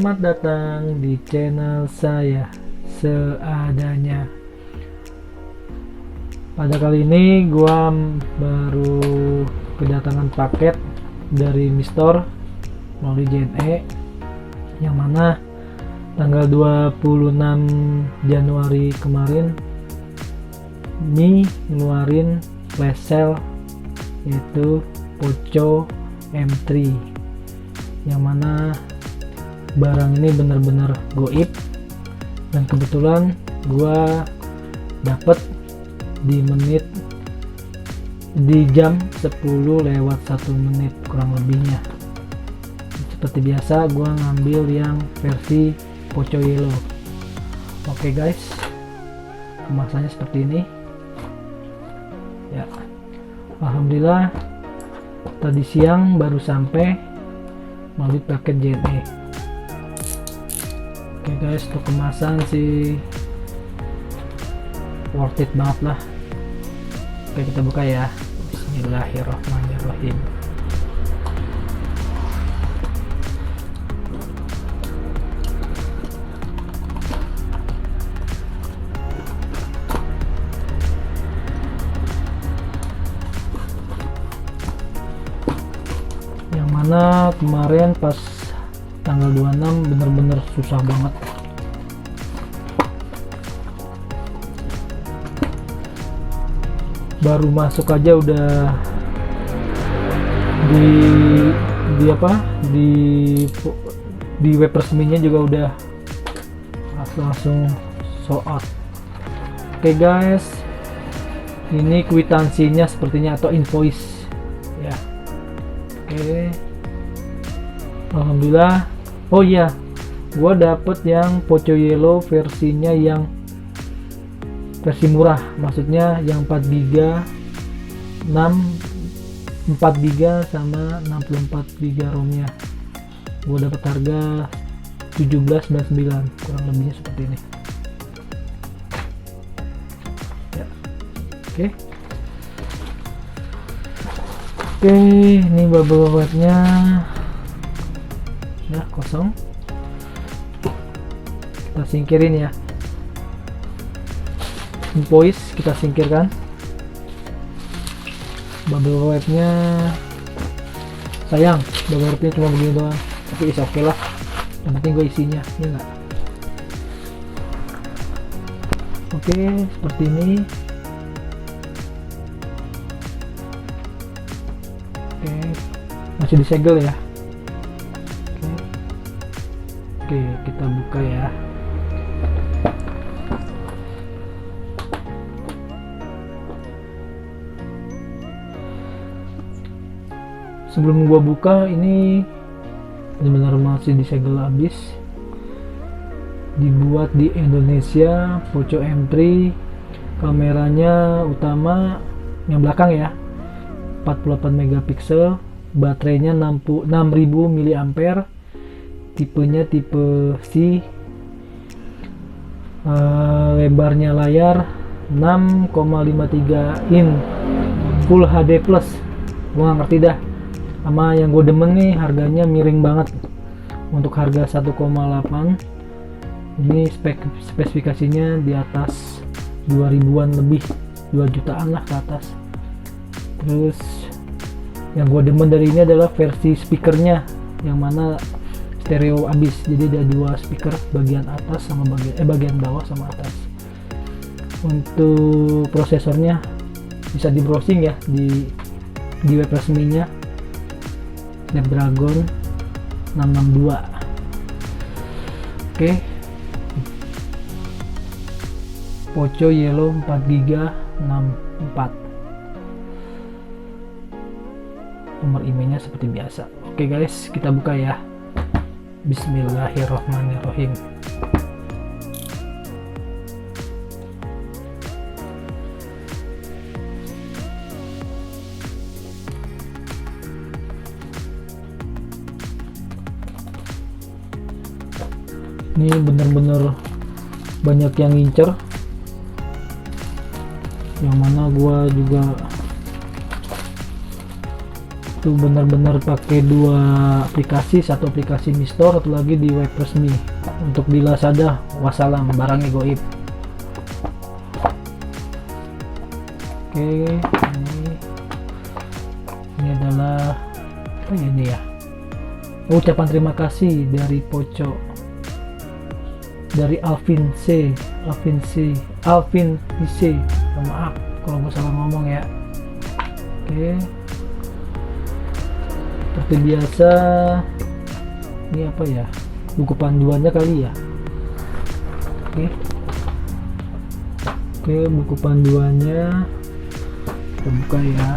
Selamat datang di channel saya seadanya. Pada kali ini gua baru kedatangan paket dari Mistor melalui JNE, yang mana tanggal 26 Januari kemarin Mi ngeluarin flash sale yaitu Poco M3, yang mana barang ini benar-benar goib, dan kebetulan gua dapet di jam 10 lewat 1 menit kurang lebihnya. Seperti biasa gua ngambil yang versi Poco Yellow. Oke guys, kemasannya seperti ini ya. Alhamdulillah tadi siang baru sampai melalui paket JNE. Oke guys, untuk kemasan sih worth it banget lah. Oke, kita buka ya. Bismillahirrahmanirrahim. Yang mana kemarin pas tanggal 26 bener-bener susah banget. Baru masuk aja udah di web resminya juga udah langsung sold out. Oke guys, ini kwitansinya sepertinya atau invoice ya. Oke, alhamdulillah. Oh iya, gua dapet yang Poco Yellow versinya yang versi murah, maksudnya yang 4 GB, 4 GB sama 64 GB ROM-nya. Gua dapat harga 17.99, kurang lebihnya seperti ini. Ya. Oke. Oke, ini bubble wrap-nya ya kosong. Kita singkirin ya. Invoice kita singkirkan. Bubble wrap-nya sayang, bubble wrap-nya cuma begini doang, tapi is oke lah, yang penting gue isinya ya enggak. Oke, seperti ini. Oke, masih disegel ya. Oke, kita buka ya. Sebelum gua buka, ini benar-benar masih disegel habis. Dibuat di Indonesia, Poco M3. Kameranya utama yang belakang ya, 48 megapiksel, baterainya 6000 mAh, tipenya tipe C, lebarnya layar 6,53 in Full HD plus. Gua nggak ngerti dah, sama yang gue demen nih harganya miring banget. Untuk harga 1,8 ini spesifikasinya di atas 2000-an lebih, 2 jutaan lah ke atas. Terus yang gue demen dari ini adalah versi speakernya, yang mana stereo abis, jadi ada 2 speaker, bagian atas sama bagian bawah sama atas. Untuk prosesornya bisa di browsing ya di web resminya, Snapdragon 662. Oke. Poco Yellow 4 GB 64. Nomor emailnya seperti biasa. Oke guys, kita buka ya. Bismillahirrahmanirrahim. Ini bener-bener banyak yang ngincer, yang mana gua juga itu benar-benar pakai dua aplikasi, satu aplikasi Mi Store, satu lagi di web resmi. Untuk di Lazada, wassalam, barangnya goib. Oke, ini adalah apa ya ini ya? Ucapan terima kasih dari Poco, dari Alvin C. Maaf kalau gue salah ngomong ya. Oke, seperti biasa, ini apa ya? Buku panduannya kali ya. Oke, buku panduannya kita buka ya.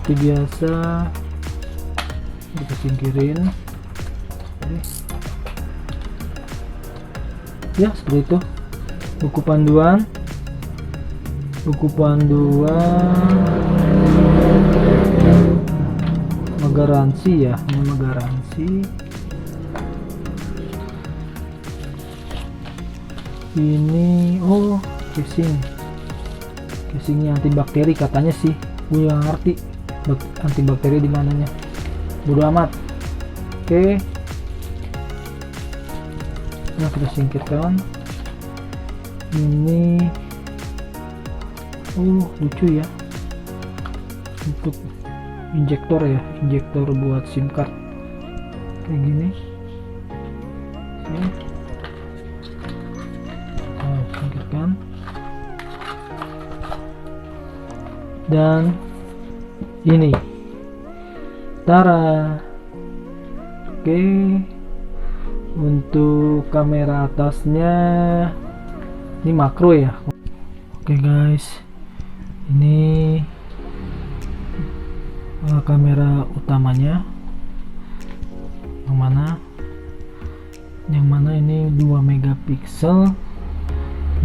Seperti biasa kita singkirin. Ya, seperti itu. Buku panduan garansi ya, nama garansi. Ini casingnya antibakteri katanya sih, gue nggak ngerti antibakteri di mananya, bodo amat. Oke, nah kita singkirkan. Ini lucu ya, untuk injektor ya, injektor buat SIM card kayak gini. Singkirkan. Dan ini tara. Oke, untuk kamera atasnya ini makro ya. Oke guys, ini kamera utamanya yang mana ini 2 megapiksel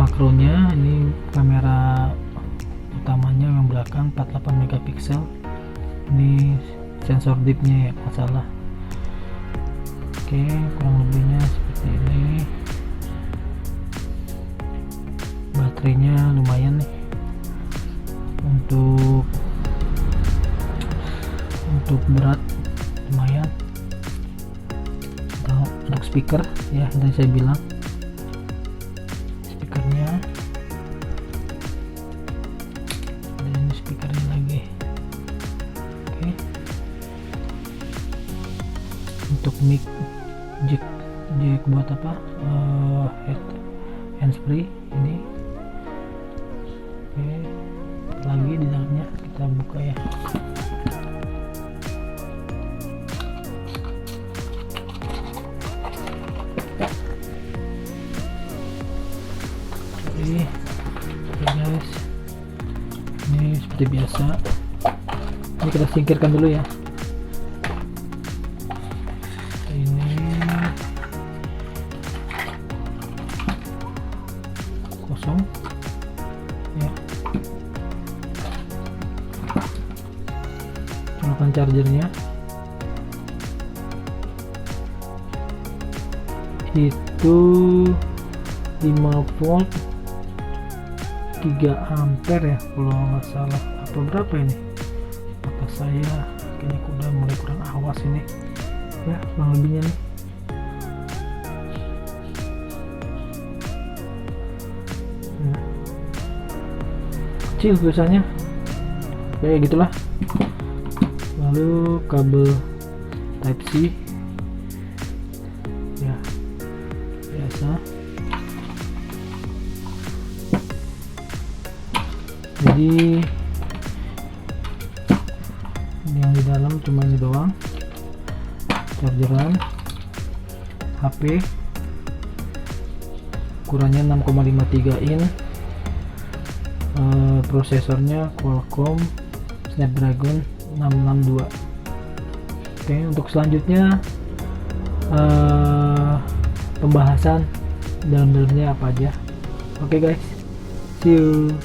makronya. Ini kamera utamanya yang belakang 48 megapiksel. Ini sensor dipnya ya, masalah. Oke, kurang lebihnya seperti ini. Baterainya lumayan nih, untuk berat lumayan. Untuk speaker ya, tadi saya bilang speakernya, dan ini speakernya lagi. Oke, untuk mic jack buat apa, handsfree ini. Oke, lagi di dalamnya kita buka ya. Oke guys, ini seperti biasa. Ini kita singkirkan dulu ya. Ini kosong ya. Colokan chargernya. Itu 5 volt 3 ampere ya kalau nggak salah, apa berapa ini, maka saya kayaknya udah mulai kurang awas ini ya, kurang lebihnya nih. Kecil tulisannya kayak gitulah. Lalu kabel type C ya, biasa. Jadi yang di dalam cuma ini doang, chargeran, HP ukurannya 6,53 in, prosesornya Qualcomm Snapdragon 662. Oke, untuk selanjutnya pembahasan dalam-dalamnya apa aja. Oke guys, see you.